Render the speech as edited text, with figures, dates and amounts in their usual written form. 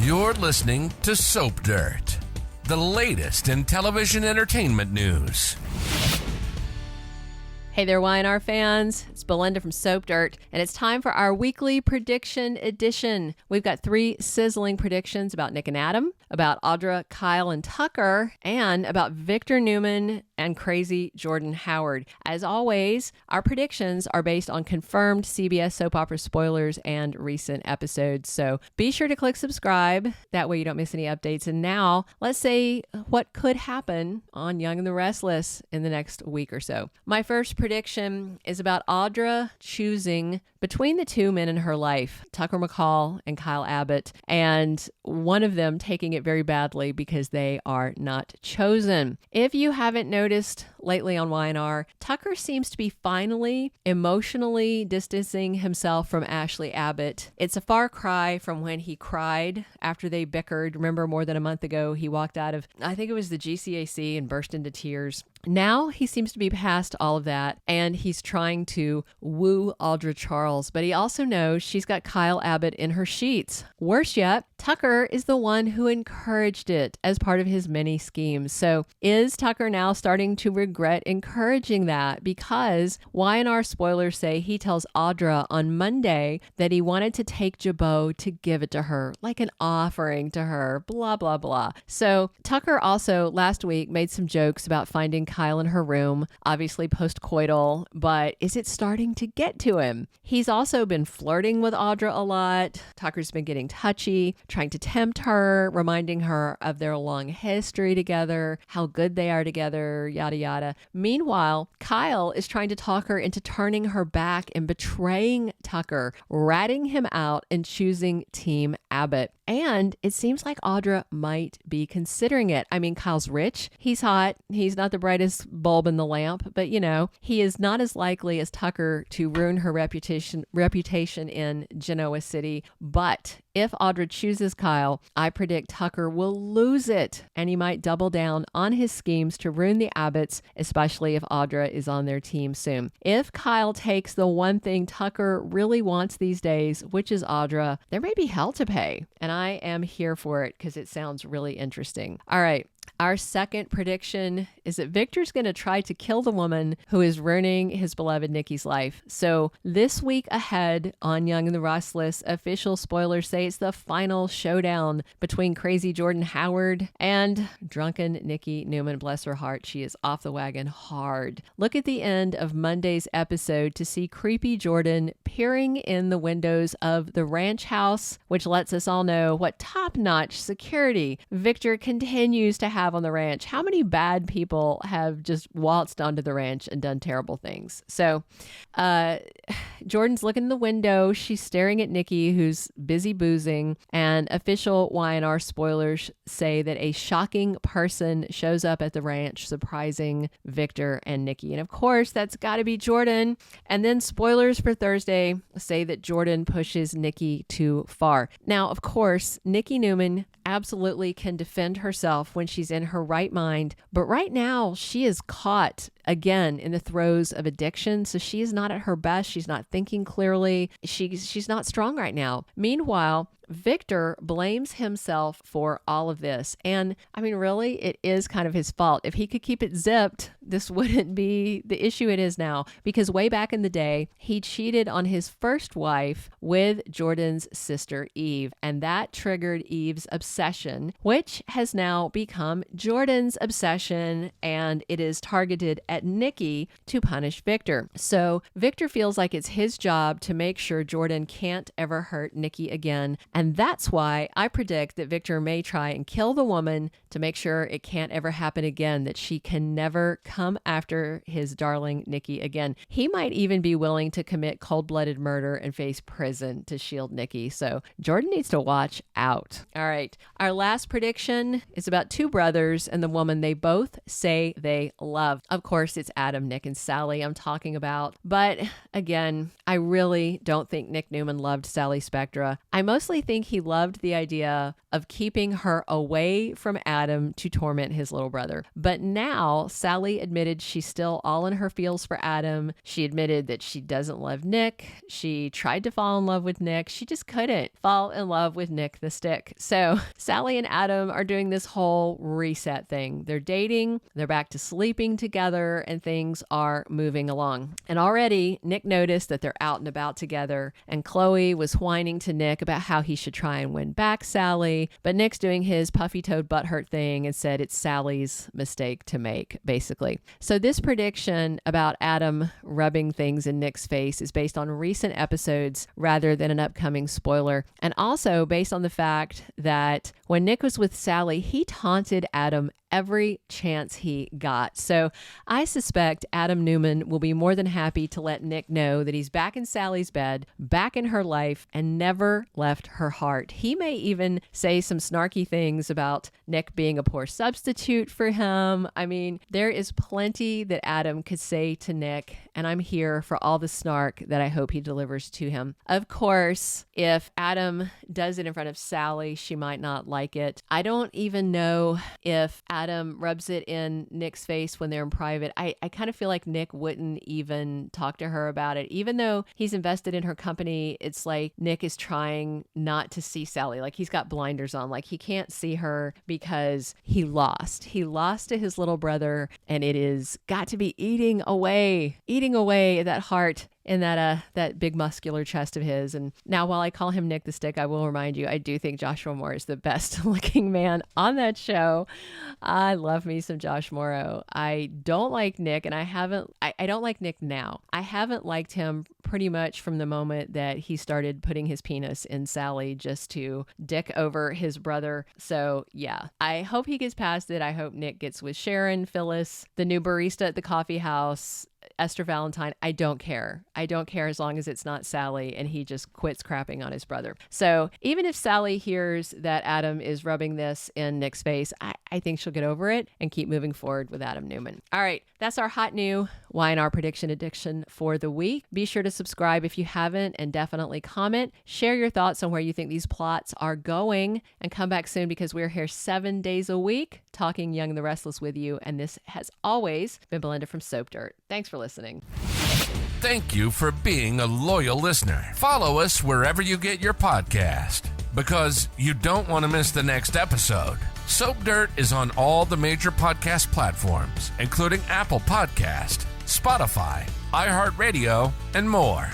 You're listening to Soap Dirt, the latest in television entertainment news. Hey there, Y&R fans. It's Belinda from Soap Dirt, and it's time for our weekly prediction edition. We've got 3 sizzling predictions about Nick and Adam, about Audra, Kyle, and Tucker, and about Victor Newman and crazy Jordan Howard. As always, our predictions are based on confirmed CBS soap opera spoilers and recent episodes. So be sure to click subscribe. That way you don't miss any updates. And now let's say what could happen on Young and the Restless in the next week or so. My first prediction is about Audra choosing between the 2 men in her life, Tucker McCall and Kyle Abbott, and one of them taking it very badly because they are not chosen. If you haven't noticed lately on Y&R, Tucker seems to be finally emotionally distancing himself from Ashley Abbott. It's a far cry from when he cried after they bickered. Remember, more than a month ago, he walked out of, I think it was the GCAC, and burst into tears. Now he seems to be past all of that, and he's trying to woo Audra Charles, but he also knows she's got Kyle Abbott in her sheets. Worse yet, Tucker is the one who encouraged it as part of his many schemes. So is Tucker now starting to regret encouraging that? Because Y&R spoilers say he tells Audra on Monday that he wanted to take Jabot to give it to her, like an offering to her, blah, blah, blah. So Tucker also last week made some jokes about finding Kyle in her room, obviously post-coital, but is it starting to get to him? He's also been flirting with Audra a lot. Tucker's been getting touchy, trying to tempt her, reminding her of their long history together, how good they are together, yada, yada. Meanwhile, Kyle is trying to talk her into turning her back and betraying Tucker, ratting him out and choosing Team Abbott. And it seems like Audra might be considering it. I mean, Kyle's rich. He's hot. He's not the brightest bulb in the lamp, but you know, he is not as likely as Tucker to ruin her reputation in Genoa City. But if Audra chooses Kyle, I predict Tucker will lose it, and he might double down on his schemes to ruin the Abbotts, especially if Audra is on their team soon. If Kyle takes the one thing Tucker really wants these days, which is Audra, there may be hell to pay, and I am here for it because it sounds really interesting. All right. Our second prediction is that Victor's going to try to kill the woman who is ruining his beloved Nikki's life. So this week ahead on Young and the Restless, official spoilers say it's the final showdown between crazy Jordan Howard and drunken Nikki Newman. Bless her heart, she is off the wagon hard. Look at the end of Monday's episode to see creepy Jordan peering in the windows of the ranch house, which lets us all know what top-notch security Victor continues to have on the ranch. How many bad people have just waltzed onto the ranch and done terrible things? So Jordan's looking in the window. She's staring at Nikki, who's busy boozing, and official Y&R spoilers say that a shocking person shows up at the ranch, surprising Victor and Nikki. And of course, that's got to be Jordan. And then spoilers for Thursday say that Jordan pushes Nikki too far. Now, of course, Nikki Newman absolutely can defend herself when she's in her right mind, but right now she is caught again in the throes of addiction, so she is not at her best. She's not thinking clearly. She's not strong right now. Meanwhile, Victor blames himself for all of this. And I mean, really, it is kind of his fault. If he could keep it zipped, this wouldn't be the issue it is now, because way back in the day, he cheated on his first wife with Jordan's sister, Eve, and that triggered Eve's obsession, which has now become Jordan's obsession, and it is targeted at Nikki to punish Victor. So Victor feels like it's his job to make sure Jordan can't ever hurt Nikki again. And that's why I predict that Victor may try and kill the woman to make sure it can't ever happen again, that she can never come after his darling Nikki again. He might even be willing to commit cold-blooded murder and face prison to shield Nikki. So Jordan needs to watch out. All right. Our last prediction is about 2 brothers and the woman they both say they love. Of course, it's Adam, Nick, and Sally I'm talking about. But again, I really don't think Nick Newman loved Sally Spectra. I mostly think he loved the idea of keeping her away from Adam to torment his little brother. But now Sally admitted she's still all in her feels for Adam. She admitted that she doesn't love Nick. She tried to fall in love with Nick. She just couldn't fall in love with Nick the Stick. So Sally and Adam are doing this whole reset thing. They're dating, they're back to sleeping together, and things are moving along. And already Nick noticed that they're out and about together, and Chloe was whining to Nick about how he should try and win back Sally, but Nick's doing his puffy-toed butthurt thing and said it's Sally's mistake to make, basically. So this prediction about Adam rubbing things in Nick's face is based on recent episodes rather than an upcoming spoiler, and also based on the fact that when Nick was with Sally, he taunted Adam every chance he got. So I suspect Adam Newman will be more than happy to let Nick know that he's back in Sally's bed, back in her life, and never left her heart. He may even say some snarky things about Nick being a poor substitute for him. I mean, there is plenty that Adam could say to Nick, and I'm here for all the snark that I hope he delivers to him. Of course, if Adam does it in front of Sally, she might not like it. I don't even know if Adam rubs it in Nick's face when they're in private. I kind of feel like Nick wouldn't even talk to her about it. Even though he's invested in her company, it's like Nick is trying not to see Sally. Like he's got blinders on. Like he can't see her because he lost. He lost to his little brother, and it is got to be eating away at that heart in that big muscular chest of his. And now, while I call him Nick the Stick, I will remind you, I do think Joshua Moore is the best looking man on that show. I love me some Josh Morrow. I don't like Nick, and I don't like Nick now. I haven't liked him pretty much from the moment that he started putting his penis in Sally just to dick over his brother. So yeah, I hope he gets past it. I hope Nick gets with Sharon, Phyllis, the new barista at the coffee house, Esther Valentine. I don't care. I don't care as long as it's not Sally and he just quits crapping on his brother. So even if Sally hears that Adam is rubbing this in Nick's face, I think she'll get over it and keep moving forward with Adam Newman. All right, that's our hot new Y&R prediction addiction for the week. Be sure to subscribe if you haven't, and definitely comment. Share your thoughts on where you think these plots are going, and come back soon because we're here 7 days a week talking Young and the Restless with you. And this has always been Belinda from Soap Dirt. Thanks for listening. Thank you for being a loyal listener. Follow us wherever you get your podcast, because you don't want to miss the next episode. Soap Dirt is on all the major podcast platforms, including Apple Podcast, Spotify, iHeartRadio, and more.